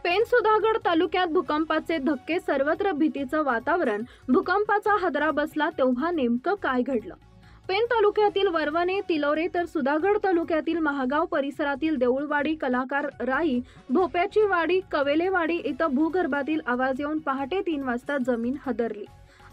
पेण सुधागड तालुक्यात भूकंपाचे धक्के, सर्वत्र भीतीचं वातावरण। भूकंपाचा हादरा बसला तेव्हा नेमकं काय घडलं? पेण तालुक्यातील वरवणे, तिलोरे तर सुधागड तालुक्यातील महागाव परिसरातील देऊळवाडी, कलाकार राई, भोप्याची वाडी, कवेलेवाडी इथं भूगर्भातील आवाज येऊन पहाटे 3 वाजता जमीन हादरली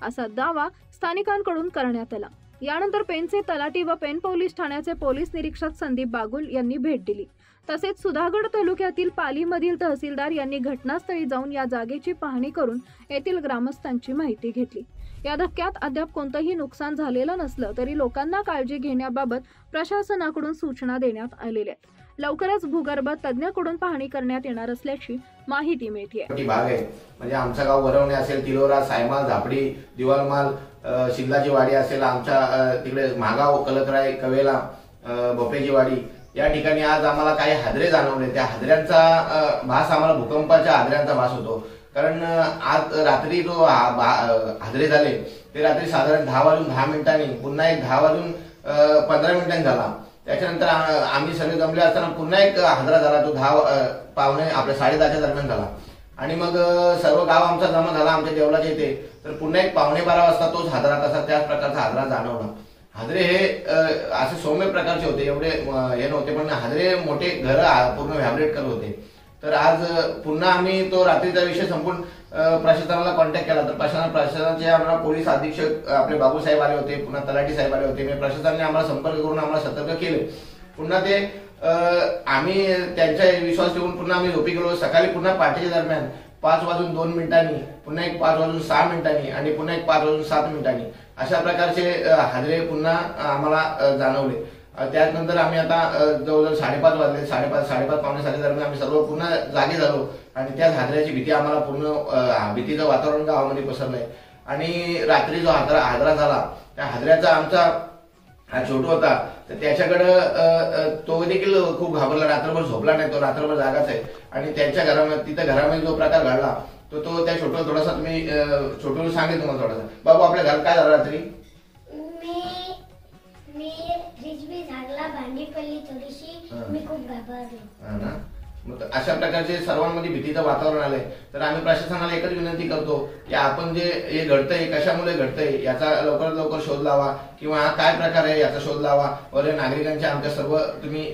असा दावा स्थानिकांकडून करण्यात आला। यानंतर पेणचे तलाठी व पेण पोलीस ठाण्याचे पोलीस निरीक्षक संदीप बागुल यांनी भेट दिली। तसेच सुधागड तालुक्यातील पालीमधील तहसीलदार यांनी घटनास्थळी जाऊन या जागेची पाहणी करून येथील ग्रामस्थांची माहिती घेतली। या धक्क्यात अद्याप कोणतंही नुकसान झालेलं नसलं तरी लोकांना काळजी घेण्याबाबत प्रशासनाकडून सूचना देण्यात आलेल्या आहेत। लवकरच भूगर्भ तज्ञाकडून पाहणी करण्यात येणार असल्याची माहिती मिळते। भाग आहे म्हणजे आमचं गाव वरवणे असेल, तिलोरा, सायमाल, झापडी, दिवालमाल, शिंदाची वाडी असेल, आमच्या तिकडे महागाव, कलकराई, कवेला, भोपेची वाडी या ठिकाणी आज आम्हाला काही हादरे जाणवले। त्या हादऱ्यांचा भास आम्हाला भूकंपाच्या हादऱ्यांचा भास होतो। कारण आज रात्री जो हादरे झाले ते रात्री साधारण 10:10 पुन्हा एक 10:15 झाला। त्याच्यानंतर आम्ही सगळे जमले असताना पुन्हा एक हादरा झाला, तो 10:10 दरम्यान झाला। आणि मग सर्व गाव आमचा जमा झाला आमच्या देवळाच्या इथे। तर पुन्हा एक 11:15 वाजता तोच हादरा, तसा त्याच प्रकारचा हादरा जाणवला। हादरे हे असे सौम्य प्रकारचे होते, एवढे हे नव्हते, पण हादरे मोठे घर पूर्ण व्हायब्रेट करत होते। तर आज पुन्हा आम्ही तो रात्रीचा विषय संपून प्रशासनाला कॉन्टॅक्ट केला। तर प्रशासनाचे आम्हाला पोलीस अधीक्षक आपले बाबू साहेब आले होते, पुन्हा तलाठी साहेब आले होते। प्रशासनाने आम्हाला संपर्क करून आम्हाला सतर्क केले। पुन्हा ते आम्ही त्यांचा विश्वास ठेवून पुन्हा आम्ही झोपी गेलो। सकाळी पुन्हा पहाटेच्या दरम्यान 5:02 पुन्हा एक 5:06 आणि पुन्हा एक 5:07 अशा प्रकारचे हादरे पुन्हा आम्हाला जाणवले। त्यानंतर आम्ही आता जवळजवळ 5:30 वाजले, 5:30 पावणे 6 दरम्यान आम्ही सर्व पुन्हा जागे झालो आणि त्याच हादऱ्याची भीती आम्हाला पूर्ण भीतीचं वातावरण गावामध्ये पसरलंय। आणि रात्री जो हादरा झाला त्या हादऱ्याचा आमचा हा छोटू होता, तर त्याच्याकडे तो देखील खूप घाबरला, रात्रभर झोपला नाही, तो रात्रभर जागाच आहे। आणि त्यांच्या घरामध्ये जो प्रकार घडला तो त्या छोटू थोडासा तुम्ही छोटूला सांगेल तुम्हाला थोडासा। बाबू, आपल्या घरात काय झालं रात्री? मी रिजवी झाडला, भांडी पडली थोडीशी, मी खूप घाबरलो। मग अशा प्रकारचे सर्वांमध्ये भीतीचं वातावरण आलंय। तर आम्ही प्रशासनाला एकच विनंती करतो की आपण जे हे घडतंय कशामुळे घडतंय याचा लवकरात लवकर शोध लावा, किंवा हा काय प्रकार आहे याचा शोध लावा। व नागरिकांच्या आमच्या सर्व तुम्ही